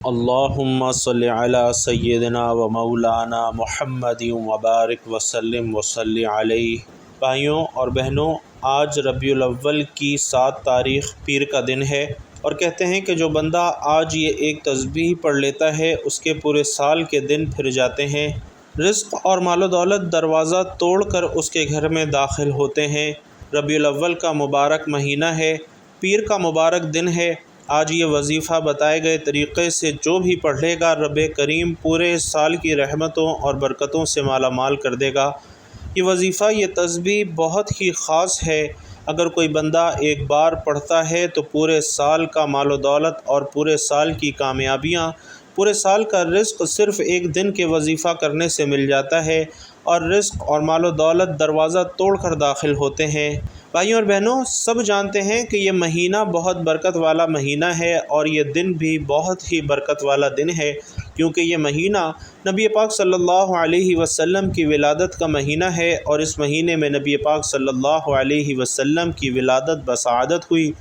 اللہم صلی علی سیدنا و مولانا محمد وبارک وسلم وصلی علیہ۔ بھائیوں اور بہنوں، آج ربیع الاول کی 7 تاریخ پیر کا دن ہے، اور کہتے ہیں کہ جو بندہ آج یہ ایک تسبیح پڑھ لیتا ہے اس کے پورے سال کے دن پھر جاتے ہیں۔ رزق اور مال و دولت دروازہ توڑ کر اس کے گھر میں داخل ہوتے ہیں۔ ربیع الاول کا مبارک مہینہ ہے، پیر کا مبارک دن ہے۔ آج یہ وظیفہ بتائے گئے طریقے سے جو بھی پڑھ لے گا، رب کریم پورے سال کی رحمتوں اور برکتوں سے مالا مال کر دے گا۔ یہ وظیفہ، یہ تسبیح بہت ہی خاص ہے۔ اگر کوئی بندہ ایک بار پڑھتا ہے تو پورے سال کا مال و دولت اور پورے سال کی کامیابیاں، پورے سال کا رزق صرف ایک دن کے وظیفہ کرنے سے مل جاتا ہے، اور رزق اور مال و دولت دروازہ توڑ کر داخل ہوتے ہیں۔ بھائیوں اور بہنوں، سب جانتے ہیں کہ یہ مہینہ بہت برکت والا مہینہ ہے، اور یہ دن بھی بہت ہی برکت والا دن ہے، کیونکہ یہ مہینہ نبی پاک صلی اللہ علیہ وسلم کی ولادت کا مہینہ ہے، اور اس مہینے میں نبی پاک صلی اللہ علیہ وسلم کی ولادت بسعادت ہوئی۔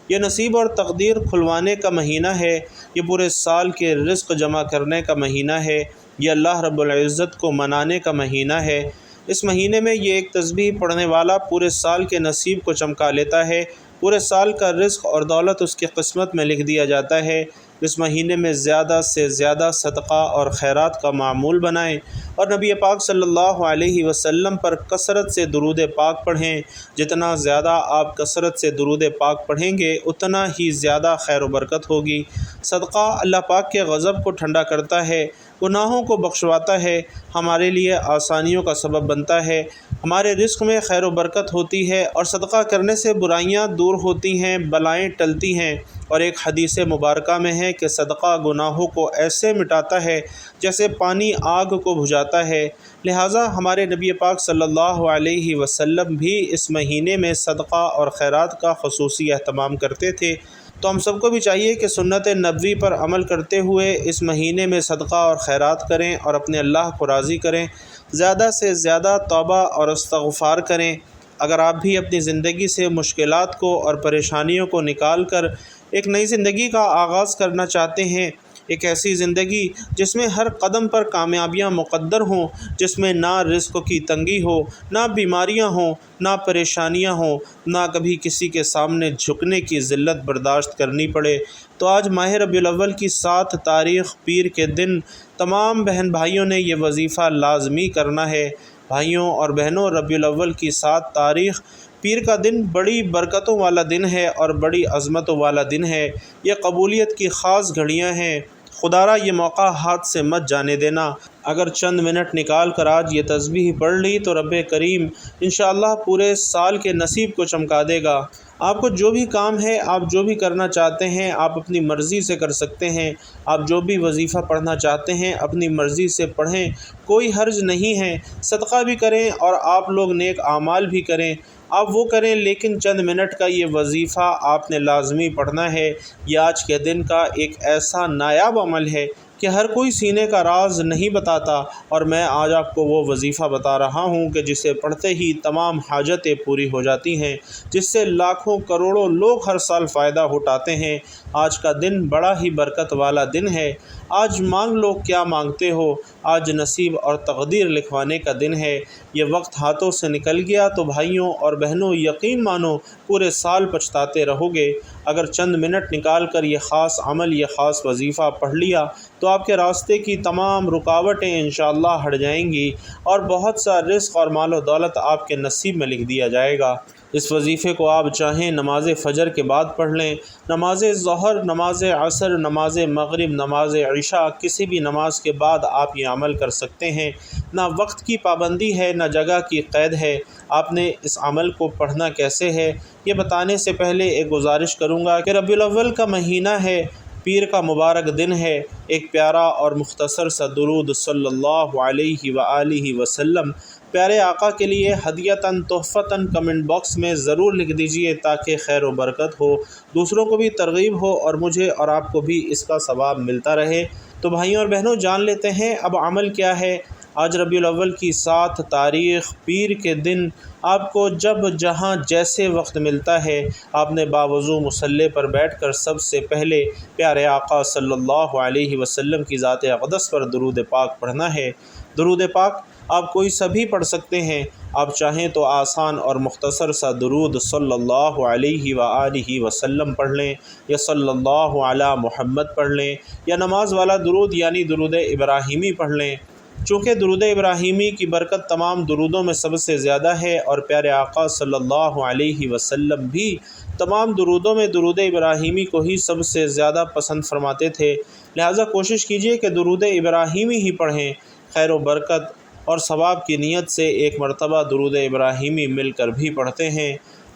یہ نصیب اور تقدیر کھلوانے کا مہینہ ہے، یہ پورے سال کے رزق جمع کرنے کا مہینہ ہے، یہ اللہ رب العزت کو منانے کا مہینہ ہے۔ اس مہینے میں یہ ایک تسبیح پڑھنے والا پورے سال کے نصیب کو چمکا لیتا ہے، پورے سال کا رزق اور دولت اس کی قسمت میں لکھ دیا جاتا ہے۔ اس مہینے میں زیادہ سے زیادہ صدقہ اور خیرات کا معمول بنائیں، اور نبی پاک صلی اللہ علیہ وسلم پر کثرت سے درود پاک پڑھیں۔ جتنا زیادہ آپ کثرت سے درود پاک پڑھیں گے، اتنا ہی زیادہ خیر و برکت ہوگی۔ صدقہ اللہ پاک کے غضب کو ٹھنڈا کرتا ہے، گناہوں کو بخشواتا ہے، ہمارے لیے آسانیوں کا سبب بنتا ہے، ہمارے رزق میں خیر و برکت ہوتی ہے، اور صدقہ کرنے سے برائیاں دور ہوتی ہیں، بلائیں ٹلتی ہیں۔ اور ایک حدیث مبارکہ میں ہے کہ صدقہ گناہوں کو ایسے مٹاتا ہے جیسے پانی آگ کو بجھاتا ہے۔ لہٰذا ہمارے نبی پاک صلی اللہ علیہ وسلم بھی اس مہینے میں صدقہ اور خیرات کا خصوصی اہتمام کرتے تھے، تو ہم سب کو بھی چاہیے کہ سنت نبوی پر عمل کرتے ہوئے اس مہینے میں صدقہ اور خیرات کریں، اور اپنے اللہ کو راضی کریں، زیادہ سے زیادہ توبہ اور استغفار کریں۔ اگر آپ بھی اپنی زندگی سے مشکلات کو اور پریشانیوں کو نکال کر ایک نئی زندگی کا آغاز کرنا چاہتے ہیں، ایک ایسی زندگی جس میں ہر قدم پر کامیابیاں مقدر ہوں، جس میں نہ رزق کی تنگی ہو، نہ بیماریاں ہوں، نہ پریشانیاں ہوں، نہ کبھی کسی کے سامنے جھکنے کی ذلت برداشت کرنی پڑے، تو آج ماہ ربیع الاول کی 7 تاریخ پیر کے دن تمام بہن بھائیوں نے یہ وظیفہ لازمی کرنا ہے۔ بھائیوں اور بہنوں، ربیع الاول کی 7 تاریخ پیر کا دن بڑی برکتوں والا دن ہے اور بڑی عظمتوں والا دن ہے۔ یہ قبولیت کی خاص گھڑیاں ہیں، خدا را یہ موقع ہاتھ سے مت جانے دینا۔ اگر چند منٹ نکال کر آج یہ تسبیح پڑھ لی تو رب کریم انشاءاللہ پورے سال کے نصیب کو چمکا دے گا۔ آپ کو جو بھی کام ہے، آپ جو بھی کرنا چاہتے ہیں، آپ اپنی مرضی سے کر سکتے ہیں۔ آپ جو بھی وظیفہ پڑھنا چاہتے ہیں اپنی مرضی سے پڑھیں، کوئی حرج نہیں ہے۔ صدقہ بھی کریں اور آپ لوگ نیک اعمال بھی کریں، آپ وہ کریں، لیکن چند منٹ کا یہ وظیفہ آپ نے لازمی پڑھنا ہے۔ یہ آج کے دن کا ایک ایسا نایاب عمل ہے کہ ہر کوئی سینے کا راز نہیں بتاتا، اور میں آج آپ کو وہ وظیفہ بتا رہا ہوں کہ جسے پڑھتے ہی تمام حاجتیں پوری ہو جاتی ہیں، جس سے لاکھوں کروڑوں لوگ ہر سال فائدہ اٹھاتے ہیں۔ آج کا دن بڑا ہی برکت والا دن ہے۔ آج مانگ لو کیا مانگتے ہو، آج نصیب اور تقدیر لکھوانے کا دن ہے۔ یہ وقت ہاتھوں سے نکل گیا تو بھائیوں اور بہنوں یقین مانو پورے سال پچھتاتے رہو گے۔ اگر چند منٹ نکال کر یہ خاص عمل، یہ خاص وظیفہ پڑھ لیا تو آپ کے راستے کی تمام رکاوٹیں انشاءاللہ ہٹ جائیں گی، اور بہت سا رزق اور مال و دولت آپ کے نصیب میں لکھ دیا جائے گا۔ اس وظیفے کو آپ چاہیں نماز فجر کے بعد پڑھ لیں، نماز ظہر، نماز عصر، نماز مغرب، نماز عشاء، کسی بھی نماز کے بعد آپ یہ عمل کر سکتے ہیں۔ نہ وقت کی پابندی ہے، نہ جگہ کی قید ہے۔ آپ نے اس عمل کو پڑھنا کیسے ہے، یہ بتانے سے پہلے ایک گزارش کروں گا کہ ربیع الاول کا مہینہ ہے، پیر کا مبارک دن ہے۔ ایک پیارا اور مختصر سا درود صلی اللہ علیہ وآلہ وسلم پیارے آقا کے لیے ہدیتاً تحفتاً کمنٹ باکس میں ضرور لکھ دیجئے، تاکہ خیر و برکت ہو، دوسروں کو بھی ترغیب ہو، اور مجھے اور آپ کو بھی اس کا ثواب ملتا رہے۔ تو بھائیوں اور بہنوں، جان لیتے ہیں اب عمل کیا ہے۔ آج ربیع الاول کی 7 تاریخ پیر کے دن آپ کو جب جہاں جیسے وقت ملتا ہے آپ نے باوضو مصلی پر بیٹھ کر سب سے پہلے پیارے آقا صلی اللہ علیہ وسلم کی ذات اقدس پر درود پاک پڑھنا ہے۔ درود پاک آپ کوئی سا بھی پڑھ سکتے ہیں، آپ چاہیں تو آسان اور مختصر سا درود صلی اللہ علیہ وآلہ وسلم پڑھ لیں، یا صلی اللہ علی محمد پڑھ لیں، یا نماز والا درود یعنی درود ابراہیمی پڑھ لیں۔ چونکہ درود ابراہیمی کی برکت تمام درودوں میں سب سے زیادہ ہے، اور پیارے آقا صلی اللہ علیہ وسلم بھی تمام درودوں میں درود ابراہیمی کو ہی سب سے زیادہ پسند فرماتے تھے، لہٰذا کوشش کیجئے کہ درود ابراہیمی ہی پڑھیں۔ خیر و برکت اور ثواب کی نیت سے ایک مرتبہ درود ابراہیمی مل کر بھی پڑھتے ہیں۔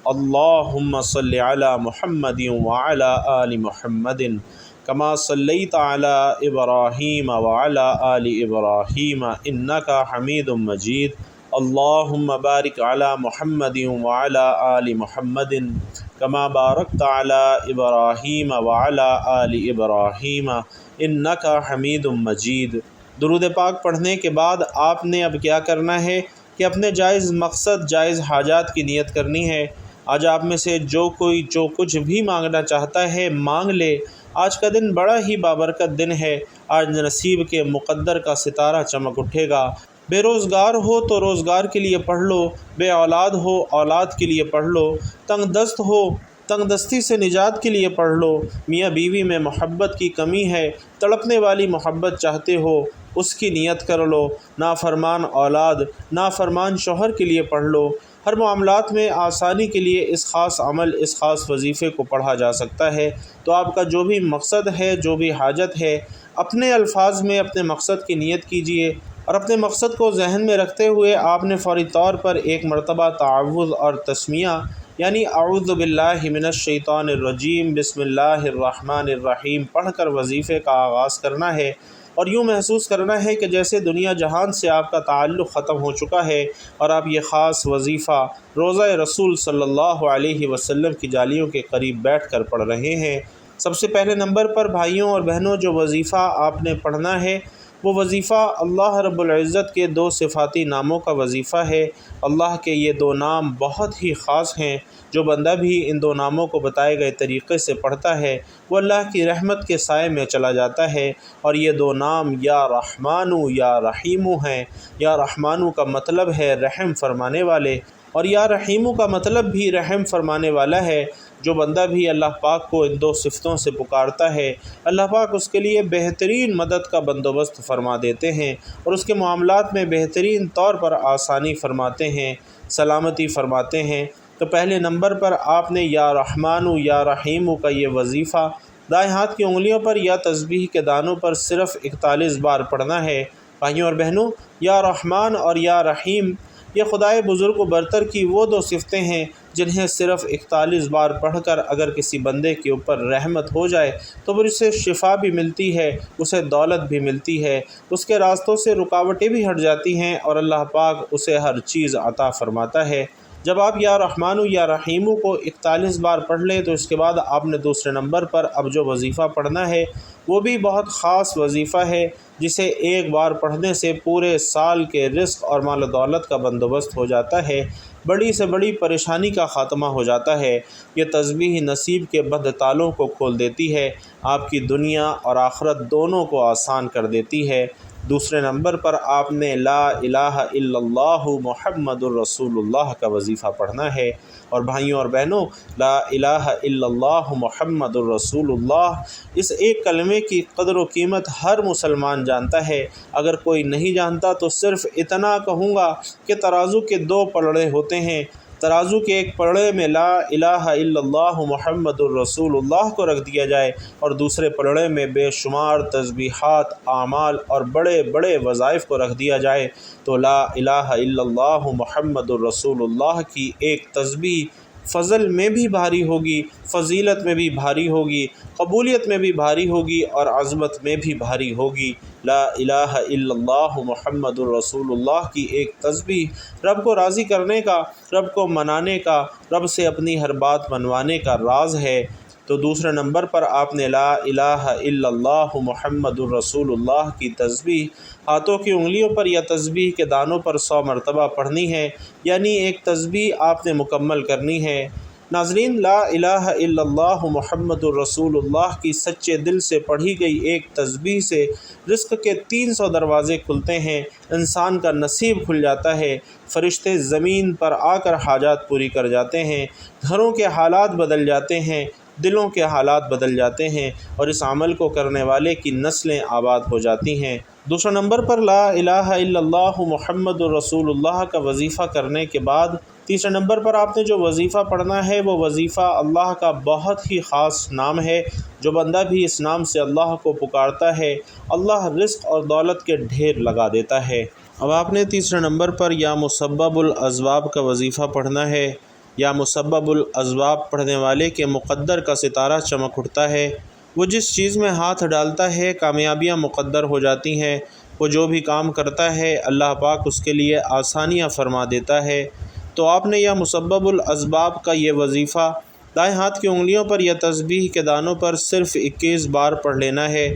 اللہم صلی علی محمد وعلی آل محمد کما صلیت علی ابراہیم وعلی آل ابراہیم انک حمید مجید۔ اللہم بارک علی محمد وعلی آل محمد کما بارکت علی ابراہیم وعلی آل ابراہیم انک حمید مجید۔ درود پاک پڑھنے کے بعد آپ نے اب کیا کرنا ہے کہ اپنے جائز مقصد، جائز حاجات کی نیت کرنی ہے۔ آج آپ میں سے جو کوئی جو کچھ بھی مانگنا چاہتا ہے مانگ لے۔ آج کا دن بڑا ہی بابرکت دن ہے۔ آج نصیب کے مقدر کا ستارہ چمک اٹھے گا۔ بے روزگار ہو تو روزگار کے لیے پڑھ لو، بے اولاد ہو اولاد کے لیے پڑھ لو، تنگ دست ہو تنگ دستی سے نجات کے لیے پڑھ لو، میاں بیوی میں محبت کی کمی ہے، تڑپنے والی محبت چاہتے ہو اس کی نیت کر لو، نافرمان اولاد نافرمان شوہر کے لیے پڑھ لو۔ ہر معاملات میں آسانی کے لیے اس خاص عمل، اس خاص وظیفے کو پڑھا جا سکتا ہے۔ تو آپ کا جو بھی مقصد ہے، جو بھی حاجت ہے، اپنے الفاظ میں اپنے مقصد کی نیت کیجیے، اور اپنے مقصد کو ذہن میں رکھتے ہوئے آپ نے فوری طور پر ایک مرتبہ تعوذ اور تسمیہ یعنی اعوذ باللہ من الشیطان الرجیم بسم اللہ الرحمن الرحیم پڑھ کر وظیفے کا آغاز کرنا ہے، اور یوں محسوس کرنا ہے کہ جیسے دنیا جہان سے آپ کا تعلق ختم ہو چکا ہے، اور آپ یہ خاص وظیفہ روضہ رسول صلی اللہ علیہ وسلم کی جالیوں کے قریب بیٹھ کر پڑھ رہے ہیں۔ سب سے پہلے نمبر پر بھائیوں اور بہنوں جو وظیفہ آپ نے پڑھنا ہے وہ وظیفہ اللہ رب العزت کے 2 صفاتی ناموں کا وظیفہ ہے۔ اللہ کے یہ 2 نام بہت ہی خاص ہیں، جو بندہ بھی ان 2 ناموں کو بتائے گئے طریقے سے پڑھتا ہے وہ اللہ کی رحمت کے سائے میں چلا جاتا ہے، اور یہ 2 نام یا رحمانو یا رحیمو ہیں۔ یا رحمانو کا مطلب ہے رحم فرمانے والے، اور یا رحیمو کا مطلب بھی رحم فرمانے والا ہے۔ جو بندہ بھی اللہ پاک کو ان 2 صفتوں سے پکارتا ہے، اللہ پاک اس کے لیے بہترین مدد کا بندوبست فرما دیتے ہیں، اور اس کے معاملات میں بہترین طور پر آسانی فرماتے ہیں، سلامتی فرماتے ہیں۔ تو پہلے نمبر پر آپ نے یا رحمانو یا رحیمو کا یہ وظیفہ دائیں ہاتھ کی انگلیوں پر یا تسبیح کے دانوں پر صرف 41 بار پڑھنا ہے۔ بھائیوں اور بہنوں، یا رحمان اور یا رحیم یہ خدائے بزرگ و برتر کی وہ 2 صفتیں ہیں جنہیں صرف 41 بار پڑھ کر اگر کسی بندے کے اوپر رحمت ہو جائے تو پھر اسے شفا بھی ملتی ہے، اسے دولت بھی ملتی ہے، اس کے راستوں سے رکاوٹیں بھی ہٹ جاتی ہیں، اور اللہ پاک اسے ہر چیز عطا فرماتا ہے۔ جب آپ یا رحمانو یا رحیمو کو 41 بار پڑھ لیں تو اس کے بعد آپ نے دوسرے نمبر پر اب جو وظیفہ پڑھنا ہے وہ بھی بہت خاص وظیفہ ہے، جسے ایک بار پڑھنے سے پورے سال کے رزق اور مال و دولت کا بندوبست ہو جاتا ہے، بڑی سے بڑی پریشانی کا خاتمہ ہو جاتا ہے۔ یہ تسبیح نصیب کے بند تالوں کو کھول دیتی ہے، آپ کی دنیا اور آخرت دونوں کو آسان کر دیتی ہے۔ دوسرے نمبر پر آپ نے لا الہ الا اللہ محمد الرسول اللہ کا وظیفہ پڑھنا ہے۔ اور بھائیوں اور بہنوں، لا الہ الا اللہ محمد الرسول اللہ اس ایک کلمے کی قدر و قیمت ہر مسلمان جانتا ہے۔ اگر کوئی نہیں جانتا تو صرف اتنا کہوں گا کہ ترازو کے 2 پلڑے ہوتے ہیں، ترازو کے ایک پلڑے میں لا الہ الا اللہ محمد الرسول اللہ کو رکھ دیا جائے، اور دوسرے پلڑے میں بے شمار تسبیحات، اعمال اور بڑے بڑے وظائف کو رکھ دیا جائے، تو لا الہ الا اللہ محمد الرسول اللہ کی ایک تسبیح فضل میں بھی بھاری ہوگی، فضیلت میں بھی بھاری ہوگی، قبولیت میں بھی بھاری ہوگی، اور عظمت میں بھی بھاری ہوگی۔ لا الہ الا اللہ محمد الرسول اللہ کی ایک تسبیح رب کو راضی کرنے کا، رب کو منانے کا، رب سے اپنی ہر بات منوانے کا راز ہے۔ تو دوسرے نمبر پر آپ نے لا الہ الا اللہ محمد الرسول اللہ کی تسبیح ہاتھوں کی انگلیوں پر یا تسبیح کے دانوں پر 100 مرتبہ پڑھنی ہے، یعنی ایک تسبیح آپ نے مکمل کرنی ہے۔ ناظرین، لا الہ الا اللہ محمد الرسول اللہ کی سچے دل سے پڑھی گئی ایک تسبیح سے رزق کے 300 دروازے کھلتے ہیں، انسان کا نصیب کھل جاتا ہے، فرشتے زمین پر آ کر حاجات پوری کر جاتے ہیں، گھروں کے حالات بدل جاتے ہیں، دلوں کے حالات بدل جاتے ہیں، اور اس عمل کو کرنے والے کی نسلیں آباد ہو جاتی ہیں۔ دوسرے نمبر پر لا الہ الا اللہ محمد الرسول اللہ کا وظیفہ کرنے کے بعد تیسرے نمبر پر آپ نے جو وظیفہ پڑھنا ہے وہ وظیفہ اللہ کا بہت ہی خاص نام ہے۔ جو بندہ بھی اس نام سے اللہ کو پکارتا ہے، اللہ رزق اور دولت کے ڈھیر لگا دیتا ہے۔ اب آپ نے تیسرے نمبر پر یا مسبب الاسباب کا وظیفہ پڑھنا ہے۔ یا مسبب الاسباب پڑھنے والے کے مقدر کا ستارہ چمک اٹھتا ہے، وہ جس چیز میں ہاتھ ڈالتا ہے کامیابیاں مقدر ہو جاتی ہیں، وہ جو بھی کام کرتا ہے اللہ پاک اس کے لیے آسانیاں فرما دیتا ہے۔ تو آپ نے یا مسبب الاسباب کا یہ وظیفہ دائیں ہاتھ کی انگلیوں پر یا تسبیح کے دانوں پر صرف 21 بار پڑھ لینا ہے۔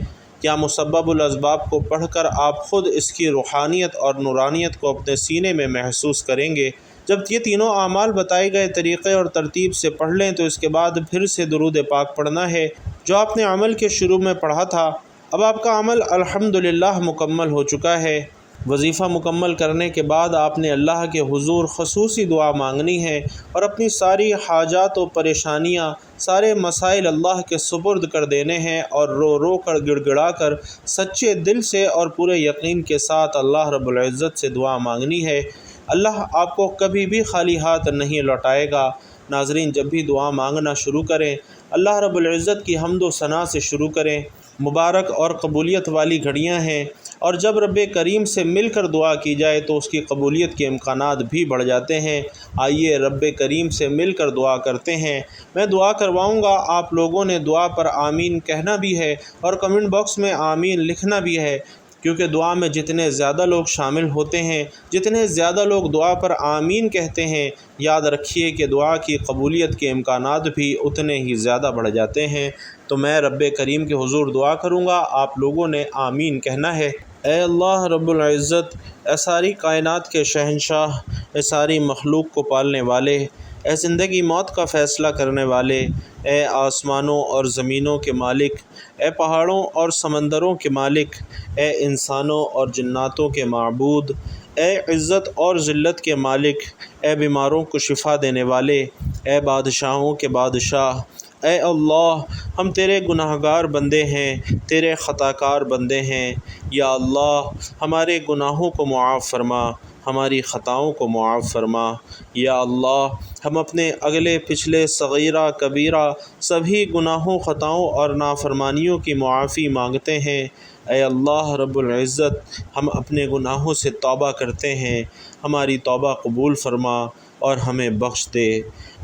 یا مسبب الاسباب کو پڑھ کر آپ خود اس کی روحانیت اور نورانیت کو اپنے سینے میں محسوس کریں گے۔ جب یہ تینوں اعمال بتائے گئے طریقے اور ترتیب سے پڑھ لیں تو اس کے بعد پھر سے درود پاک پڑھنا ہے جو آپ نے عمل کے شروع میں پڑھا تھا۔ اب آپ کا عمل الحمدللہ مکمل ہو چکا ہے۔ وظیفہ مکمل کرنے کے بعد آپ نے اللہ کے حضور خصوصی دعا مانگنی ہے اور اپنی ساری حاجات و پریشانیاں، سارے مسائل اللہ کے سپرد کر دینے ہیں اور رو رو کر گڑ گڑا کر سچے دل سے اور پورے یقین کے ساتھ اللہ رب العزت سے دعا مانگنی ہے۔ اللہ آپ کو کبھی بھی خالی ہاتھ نہیں لوٹائے گا۔ ناظرین، جب بھی دعا مانگنا شروع کریں اللہ رب العزت کی حمد و ثنا سے شروع کریں۔ مبارک اور قبولیت والی گھڑیاں ہیں، اور جب رب کریم سے مل کر دعا کی جائے تو اس کی قبولیت کے امکانات بھی بڑھ جاتے ہیں۔ آئیے رب کریم سے مل کر دعا کرتے ہیں۔ میں دعا کرواؤں گا، آپ لوگوں نے دعا پر آمین کہنا بھی ہے اور کمنٹ باکس میں آمین لکھنا بھی ہے، کیونکہ دعا میں جتنے زیادہ لوگ شامل ہوتے ہیں، جتنے زیادہ لوگ دعا پر آمین کہتے ہیں، یاد رکھیے کہ دعا کی قبولیت کے امکانات بھی اتنے ہی زیادہ بڑھ جاتے ہیں۔ تو میں رب کریم کے حضور دعا کروں گا، آپ لوگوں نے آمین کہنا ہے۔ اے اللہ رب العزت، اے ساری کائنات کے شہنشاہ، اے ساری مخلوق کو پالنے والے، اے زندگی موت کا فیصلہ کرنے والے، اے آسمانوں اور زمینوں کے مالک، اے پہاڑوں اور سمندروں کے مالک، اے انسانوں اور جناتوں کے معبود، اے عزت اور ذلت کے مالک، اے بیماروں کو شفا دینے والے، اے بادشاہوں کے بادشاہ، اے اللہ، ہم تیرے گناہ گار بندے ہیں، تیرے خطا کار بندے ہیں۔ یا اللہ، ہمارے گناہوں کو معاف فرما، ہماری خطاؤں کو معاف فرما۔ یا اللہ، ہم اپنے اگلے پچھلے صغیرہ کبیرہ سبھی گناہوں، خطاؤں اور نافرمانیوں کی معافی مانگتے ہیں۔ اے اللہ رب العزت، ہم اپنے گناہوں سے توبہ کرتے ہیں، ہماری توبہ قبول فرما اور ہمیں بخش دے۔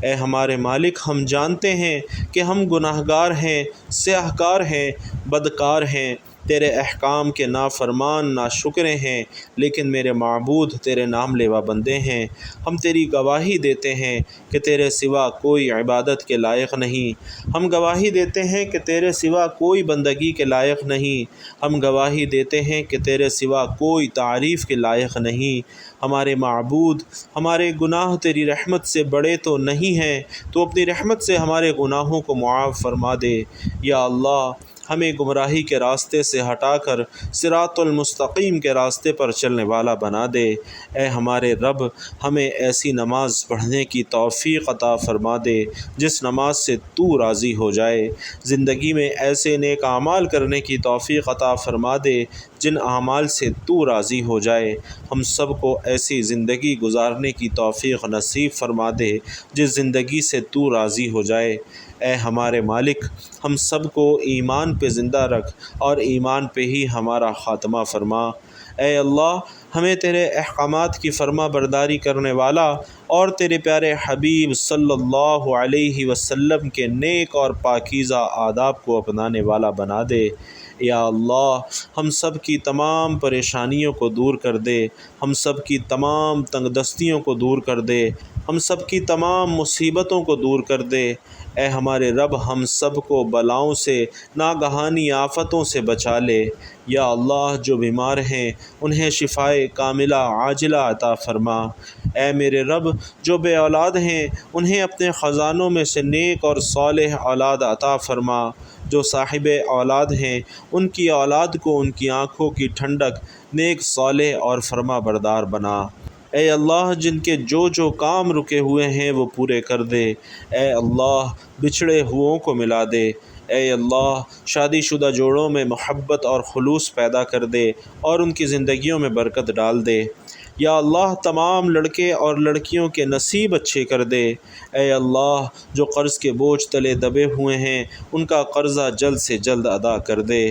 اے ہمارے مالک، ہم جانتے ہیں کہ ہم گناہ گار ہیں، سیاہ کار ہیں، بدکار ہیں، تیرے احکام کے نافرمان ناشکرے ہیں، لیکن میرے معبود تیرے نام لیوا بندے ہیں۔ ہم تیری گواہی دیتے ہیں کہ تیرے سوا کوئی عبادت کے لائق نہیں، ہم گواہی دیتے ہیں کہ تیرے سوا کوئی بندگی کے لائق نہیں، ہم گواہی دیتے ہیں کہ تیرے سوا کوئی تعریف کے لائق نہیں۔ ہمارے معبود، ہمارے گناہ تیری رحمت سے بڑے تو نہیں ہیں، تو اپنی رحمت سے ہمارے گناہوں کو معاف فرما دے۔ یا اللہ، ہمیں گمراہی کے راستے سے ہٹا کر صراط المستقیم کے راستے پر چلنے والا بنا دے۔ اے ہمارے رب، ہمیں ایسی نماز پڑھنے کی توفیق عطا فرما دے جس نماز سے تو راضی ہو جائے، زندگی میں ایسے نیک اعمال کرنے کی توفیق عطا فرما دے جن اعمال سے تو راضی ہو جائے۔ ہم سب کو ایسی زندگی گزارنے کی توفیق نصیب فرما دے جس زندگی سے تو راضی ہو جائے۔ اے ہمارے مالک، ہم سب کو ایمان پہ زندہ رکھ اور ایمان پہ ہی ہمارا خاتمہ فرما۔ اے اللہ، ہمیں تیرے احکامات کی فرما برداری کرنے والا اور تیرے پیارے حبیب صلی اللہ علیہ وسلم کے نیک اور پاکیزہ آداب کو اپنانے والا بنا دے۔ یا اللہ، ہم سب کی تمام پریشانیوں کو دور کر دے، ہم سب کی تمام تنگ دستیوں کو دور کر دے، ہم سب کی تمام مصیبتوں کو دور کر دے۔ اے ہمارے رب ہم سب کو بلاؤں سے، ناگہانی آفتوں سے بچا لے۔ یا اللہ جو بیمار ہیں انہیں شفائے کاملہ عاجلہ عطا فرما۔ اے میرے رب جو بے اولاد ہیں انہیں اپنے خزانوں میں سے نیک اور صالح اولاد عطا فرما۔ جو صاحب اولاد ہیں ان کی اولاد کو ان کی آنکھوں کی ٹھنڈک، نیک صالح اور فرما بردار بنا۔ اے اللہ جن کے جو کام رکے ہوئے ہیں وہ پورے کر دے۔ اے اللہ بچھڑے ہوئوں کو ملا دے۔ اے اللہ شادی شدہ جوڑوں میں محبت اور خلوص پیدا کر دے اور ان کی زندگیوں میں برکت ڈال دے۔ یا اللہ تمام لڑکے اور لڑکیوں کے نصیب اچھے کر دے۔ اے اللہ جو قرض کے بوجھ تلے دبے ہوئے ہیں ان کا قرضہ جلد سے جلد ادا کر دے۔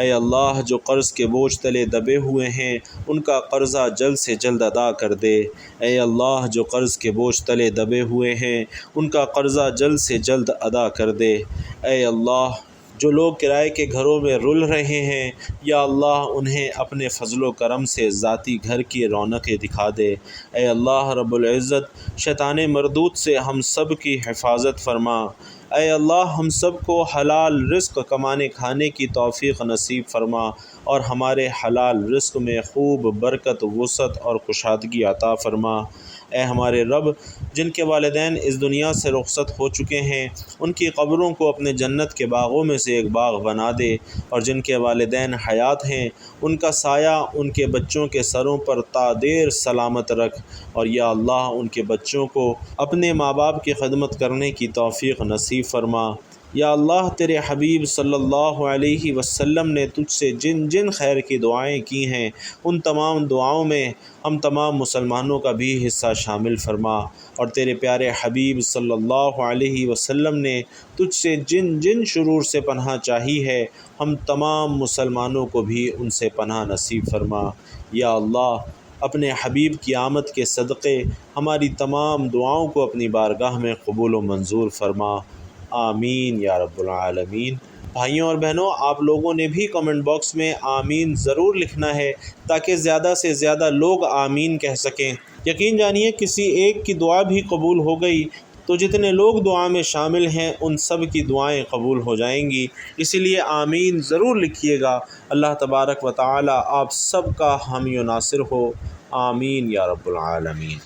اے اللہ جو قرض کے بوجھ تلے دبے ہوئے ہیں ان کا قرضہ جلد سے جلد ادا کر دے۔ اے اللہ جو قرض کے بوجھ تلے دبے ہوئے ہیں ان کا قرضہ جلد سے جلد ادا کر دے۔ اے اللہ جو لوگ کرائے کے گھروں میں رل رہے ہیں یا اللہ انہیں اپنے فضل و کرم سے ذاتی گھر کی رونقیں دکھا دے۔ اے اللہ رب العزت شیطان مردود سے ہم سب کی حفاظت فرما۔ اے اللہ ہم سب کو حلال رزق کمانے کھانے کی توفیق نصیب فرما اور ہمارے حلال رزق میں خوب برکت، وسعت اور کشادگی عطا فرما۔ اے ہمارے رب جن کے والدین اس دنیا سے رخصت ہو چکے ہیں ان کی قبروں کو اپنے جنت کے باغوں میں سے ایک باغ بنا دے، اور جن کے والدین حیات ہیں ان کا سایہ ان کے بچوں کے سروں پر تا دیر سلامت رکھ، اور یا اللہ ان کے بچوں کو اپنے ماں باپ کی خدمت کرنے کی توفیق نصیب فرما۔ یا اللہ تیرے حبیب صلی اللہ علیہ وسلم نے تجھ سے جن جن خیر کی دعائیں کی ہیں ان تمام دعاؤں میں ہم تمام مسلمانوں کا بھی حصہ شامل فرما، اور تیرے پیارے حبیب صلی اللہ علیہ وسلم نے تجھ سے جن جن شرور سے پناہ چاہی ہے ہم تمام مسلمانوں کو بھی ان سے پناہ نصیب فرما۔ یا اللہ اپنے حبیب کی آمد کے صدقے ہماری تمام دعاؤں کو اپنی بارگاہ میں قبول و منظور فرما۔ آمین یا رب العالمین۔ بھائیوں اور بہنوں آپ لوگوں نے بھی کمنٹ باکس میں آمین ضرور لکھنا ہے تاکہ زیادہ سے زیادہ لوگ آمین کہہ سکیں۔ یقین جانیے کسی ایک کی دعا بھی قبول ہو گئی تو جتنے لوگ دعا میں شامل ہیں ان سب کی دعائیں قبول ہو جائیں گی، اسی لیے آمین ضرور لکھیے گا۔ اللہ تبارک و تعالی آپ سب کا حامی و ناصر ہو۔ آمین یا رب العالمین۔